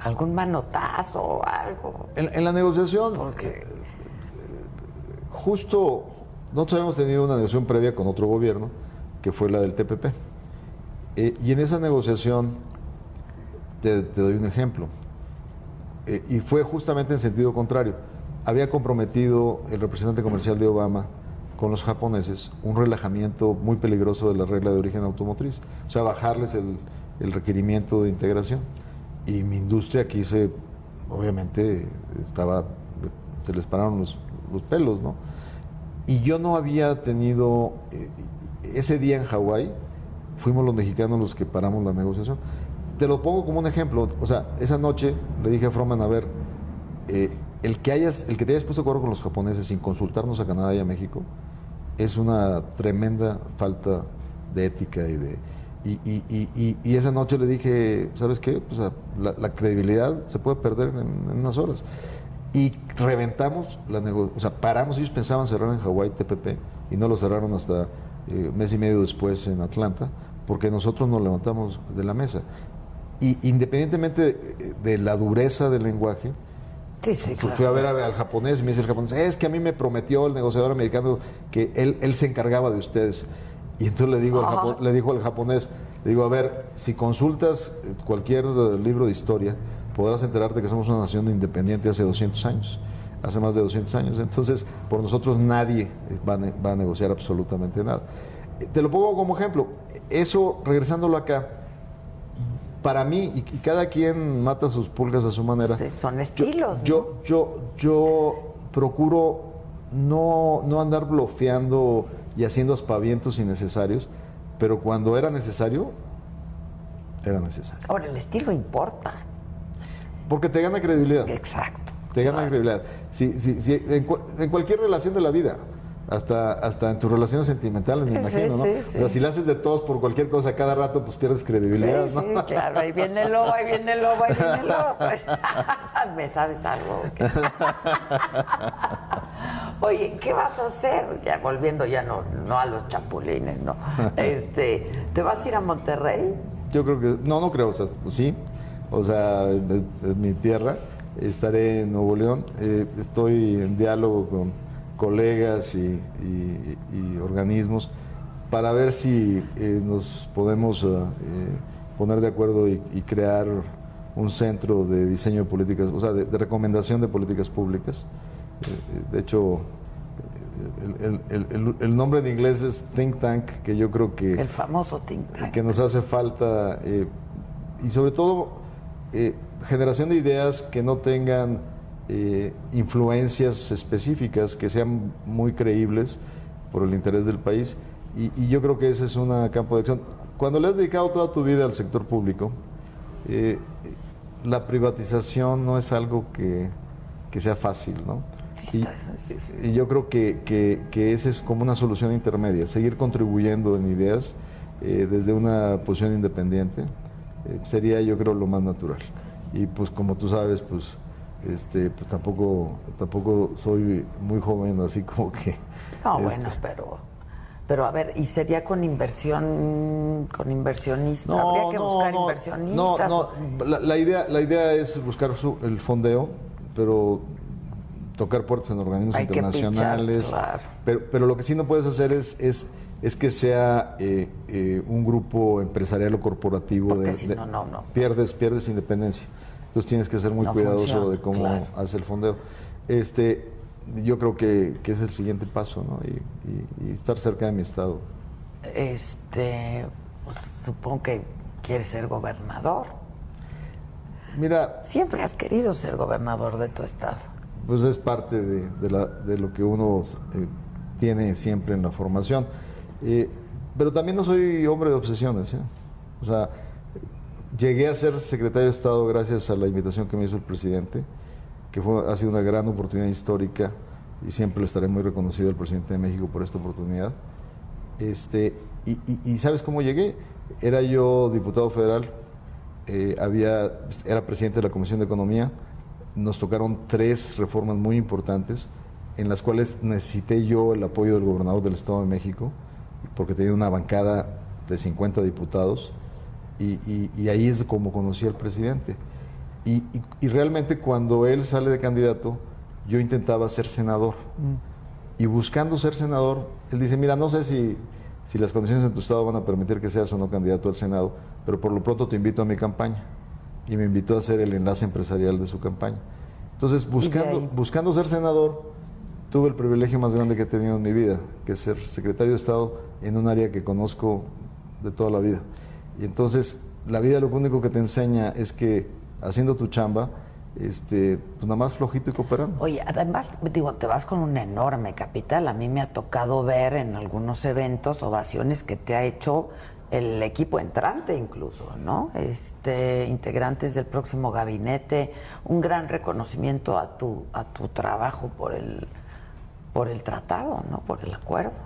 ¿Algún manotazo o algo? En la negociación, porque justo nosotros habíamos tenido una negociación previa con otro gobierno, que fue la del TPP. Y en esa negociación, te doy un ejemplo, y fue justamente en sentido contrario. Había comprometido el representante comercial de Obama con los japoneses un relajamiento muy peligroso de la regla de origen automotriz, o sea, bajarles el requerimiento de integración. Y mi industria aquí obviamente se les pararon los pelos, ¿no? Y yo no había tenido, ese día en Hawái, fuimos los mexicanos los que paramos la negociación. Te lo pongo como un ejemplo, o sea, esa noche le dije a Froman, a ver, el que te hayas puesto de acuerdo con los japoneses sin consultarnos a Canadá y a México, es una tremenda falta de ética y esa noche le dije, ¿sabes qué? O sea, la credibilidad se puede perder en unas horas. Y reventamos la negociación, o sea, paramos, ellos pensaban cerrar en Hawái TPP y no lo cerraron hasta mes y medio después en Atlanta, porque nosotros nos levantamos de la mesa. Y independientemente de la dureza del lenguaje, sí, claro. Fui a ver al japonés y me dice el japonés, es que a mí me prometió el negociador americano que él se encargaba de ustedes. Y entonces le dijo al japonés, le digo, a ver, si consultas cualquier libro de historia, podrás enterarte que somos una nación independiente hace 200 años, hace más de 200 años. Entonces, por nosotros nadie va a negociar absolutamente nada. Te lo pongo como ejemplo. Eso, regresándolo acá, para mí, y cada quien mata sus pulgas a su manera. Sí, son estilos. Yo procuro no andar blofeando y haciendo aspavientos innecesarios, pero cuando era necesario, era necesario. Ahora, el estilo importa. Porque te gana credibilidad. Exacto. Te gana credibilidad. En cualquier relación de la vida. Hasta en tus relaciones sentimentales, me imagino, ¿no? Sí. O sea, si le haces de todos por cualquier cosa cada rato, pues pierdes credibilidad, ¿no? Sí, claro, ahí viene el lobo, ahí viene el lobo. Pues, ¿me sabes algo? Oye, ¿qué vas a hacer? Ya volviendo ya no a los chapulines, ¿no? ¿Te vas a ir a Monterrey? Yo creo que, no creo, o sea, pues sí, o sea, es mi tierra, estaré en Nuevo León, estoy en diálogo con colegas y organismos para ver si nos podemos poner de acuerdo y crear un centro de diseño de políticas, o sea, de recomendación de políticas públicas. De hecho, el nombre en inglés es Think Tank, que yo creo que... El famoso Think Tank. Que nos hace falta, y sobre todo, generación de ideas que no tengan influencias específicas, que sean muy creíbles por el interés del país, y yo creo que ese es un campo de acción. Cuando le has dedicado toda tu vida al sector público, la privatización no es algo que sea fácil, ¿no? Y yo creo que esa es como una solución intermedia, seguir contribuyendo en ideas desde una posición independiente sería, yo creo, lo más natural. Y pues como tú sabes, pues tampoco soy muy joven, así como que... No, bueno, pero a ver, ¿y sería con inversionistas? ¿Habría que buscar inversionistas? No, la idea es buscar el fondeo, pero tocar puertas en organismos internacionales. Pichar, claro. Pero lo que sí no puedes hacer es que sea un grupo empresarial o corporativo. Porque si no. Pierdes independencia. Entonces tienes que ser muy cuidadoso de cómo hace el fondeo. Yo creo que es el siguiente paso, ¿no? Y estar cerca de mi estado. Pues, supongo que quieres ser gobernador. Mira, siempre has querido ser gobernador de tu estado. Pues es parte de lo que uno tiene siempre en la formación. Pero también no soy hombre de obsesiones, ¿eh? O sea, llegué a ser secretario de Estado gracias a la invitación que me hizo el presidente, que ha sido una gran oportunidad histórica y siempre le estaré muy reconocido al presidente de México por esta oportunidad. Y ¿sabes cómo llegué? Era yo diputado federal, era presidente de la Comisión de Economía, nos tocaron 3 reformas muy importantes en las cuales necesité yo el apoyo del gobernador del Estado de México, porque tenía una bancada de 50 diputados, y ahí es como conocí al presidente. Y realmente cuando él sale de candidato, yo intentaba ser senador. Y buscando ser senador, él dice, mira, no sé si las condiciones en tu estado van a permitir que seas o no candidato al Senado, pero por lo pronto te invito a mi campaña. Y me invitó a ser el enlace empresarial de su campaña. Entonces, buscando ser senador, tuve el privilegio más grande que he tenido en mi vida, que es ser secretario de Estado en un área que conozco de toda la vida. Y entonces, la vida lo único que te enseña es que haciendo tu chamba, pues nada más flojito y cooperando. Oye, además, digo, te vas con un enorme capital. A mí me ha tocado ver en algunos eventos ovaciones que te ha hecho el equipo entrante incluso, ¿no? Integrantes del próximo gabinete, un gran reconocimiento a tu trabajo por el tratado, ¿no? Por el acuerdo.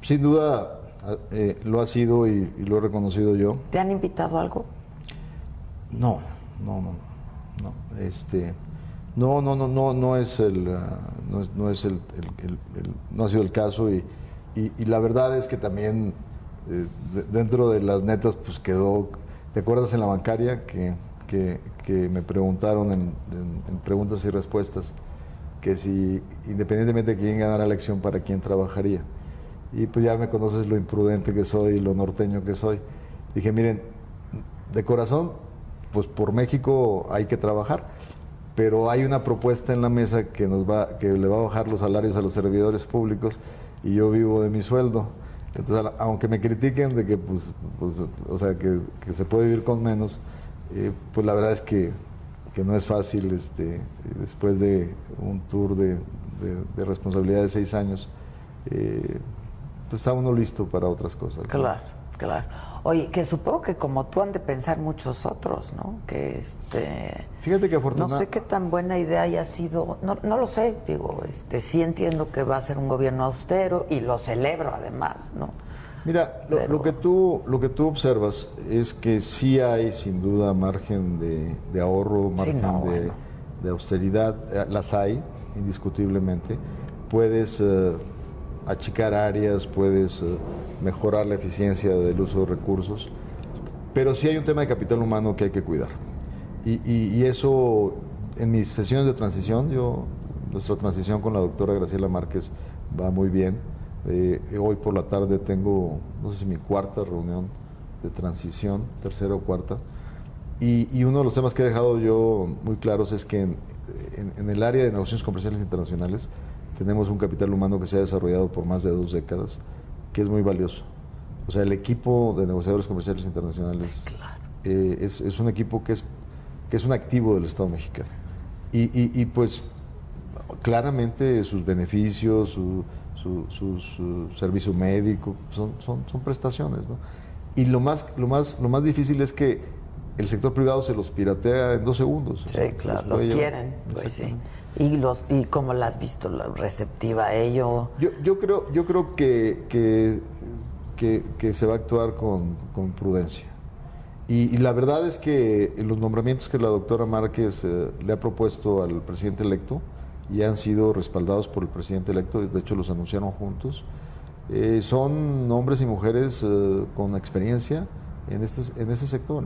Sin duda lo ha sido y lo he reconocido yo. ¿Te han invitado a algo? No ha sido el caso y la verdad es que también dentro de las netas pues quedó. ¿Te acuerdas en la bancaria que me preguntaron en preguntas y respuestas que si independientemente de quién ganara la elección, para quién trabajaría? Y pues ya me conoces lo imprudente que soy y lo norteño que soy. Dije, miren, de corazón, pues por México hay que trabajar, pero hay una propuesta en la mesa que le va a bajar los salarios a los servidores públicos y yo vivo de mi sueldo. Entonces, aunque me critiquen de que o sea, que se puede vivir con menos, pues la verdad es que no es fácil después de un tour de responsabilidad de 6 años, pues está uno listo para otras cosas. Claro, ¿no? Claro. Oye, que supongo que como tú han de pensar muchos otros, ¿no? Que Fíjate que afortunadamente... No sé qué tan buena idea haya sido, no lo sé, digo, sí entiendo que va a ser un gobierno austero y lo celebro además, ¿no? Mira, lo que tú observas es que sí hay sin duda margen de ahorro, margen de austeridad, las hay, indiscutiblemente. Puedes achicar áreas, puedes mejorar la eficiencia del uso de recursos, pero sí hay un tema de capital humano que hay que cuidar. Y eso, en mis sesiones de transición, nuestra transición con la doctora Graciela Márquez va muy bien. Hoy por la tarde tengo, no sé si mi 4ª reunión de transición, 3ª o 4ª, y uno de los temas que he dejado yo muy claros es que en el área de negociaciones comerciales internacionales tenemos un capital humano que se ha desarrollado por más de 2 décadas, que es muy valioso. O sea, el equipo de negociadores comerciales internacionales es un equipo que es un activo del Estado mexicano. Y pues claramente sus beneficios, su servicio médico, son prestaciones, ¿no? Y lo más difícil es que el sector privado se los piratea en 2 segundos. Sí, claro, los quieren, pues sí. ¿Y cómo la has visto, la receptiva a ello? Yo creo que se va a actuar con prudencia. Y la verdad es que los nombramientos que la doctora Márquez le ha propuesto al presidente electo y han sido respaldados por el presidente electo, de hecho los anunciaron juntos, son hombres y mujeres con experiencia en ese sector.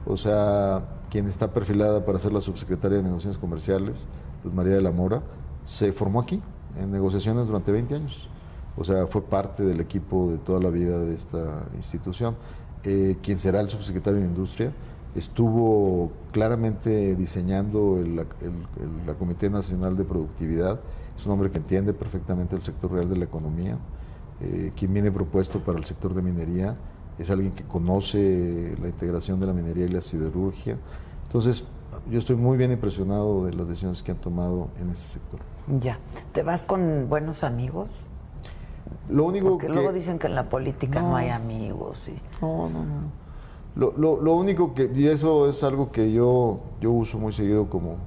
O sea, quien está perfilada para ser la subsecretaria de Negociaciones Comerciales, Luz María de la Mora, se formó aquí en negociaciones durante 20 años. O sea, fue parte del equipo de toda la vida de esta institución. Quien será el subsecretario de Industria estuvo claramente diseñando la Comité Nacional de Productividad. Es un hombre que entiende perfectamente el sector real de la economía. Quien viene propuesto para el sector de minería es alguien que conoce la integración de la minería y la siderurgia. Entonces, yo estoy muy bien impresionado de las decisiones que han tomado en ese sector. Ya. ¿Te vas con buenos amigos? Lo único Porque luego dicen que en la política no hay amigos. No. Lo único que, y eso es algo que yo uso muy seguido como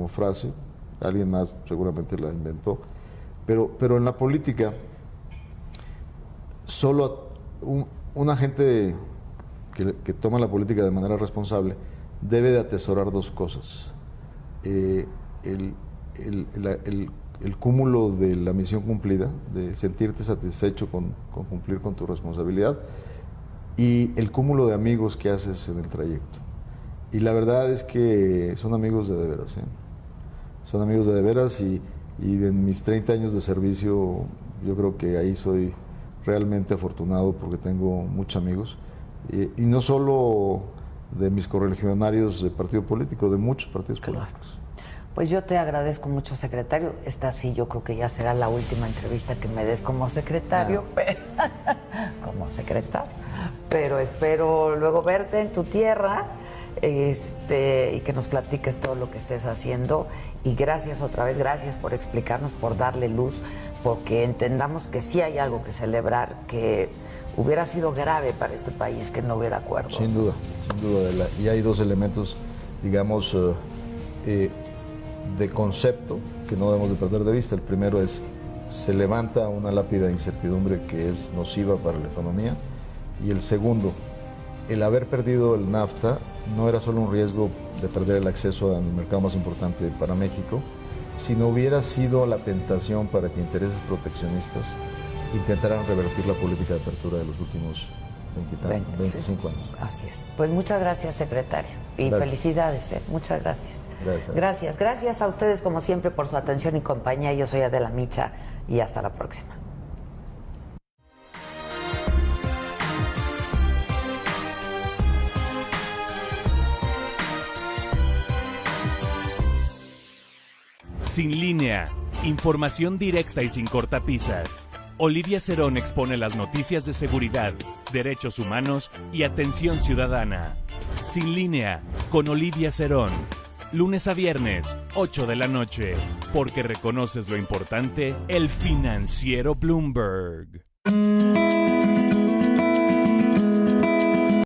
frase, alguien más seguramente la inventó, pero en la política, solo una gente que toma la política de manera responsable debe de atesorar 2 cosas. El cúmulo de la misión cumplida, de sentirte satisfecho con cumplir con tu responsabilidad, y el cúmulo de amigos que haces en el trayecto. Y la verdad es que son amigos de veras, ¿eh? Son amigos de veras y en mis 30 años de servicio yo creo que ahí soy realmente afortunado porque tengo muchos amigos. Y no solo de mis correligionarios de partido político, de muchos partidos políticos. Pues yo te agradezco mucho, secretario. Esta sí, yo creo que ya será la última entrevista que me des como secretario, como secretario. Pero espero luego verte en tu tierra y que nos platiques todo lo que estés haciendo. Y gracias otra vez, gracias por explicarnos, por darle luz, porque entendamos que sí hay algo que celebrar, que hubiera sido grave para este país que no hubiera acuerdo. Sin duda, y hay dos elementos, digamos, de concepto que no debemos de perder de vista. El primero es, se levanta una lápida de incertidumbre que es nociva para la economía, y el segundo, el haber perdido el NAFTA no era solo un riesgo de perder el acceso al mercado más importante para México, sino hubiera sido la tentación para que intereses proteccionistas intentaran revertir la política de apertura de los últimos 25 años. Así es. Pues muchas gracias, secretario. Y gracias. Felicidades, muchas gracias. Gracias a ustedes como siempre por su atención y compañía. Yo soy Adela Micha y hasta la próxima. Sin línea, información directa y sin cortapisas. Olivia Cerón expone las noticias de seguridad, derechos humanos y atención ciudadana. Sin línea, con Olivia Cerón. Lunes a viernes, 8 de la noche. Porque reconoces lo importante, el financiero Bloomberg.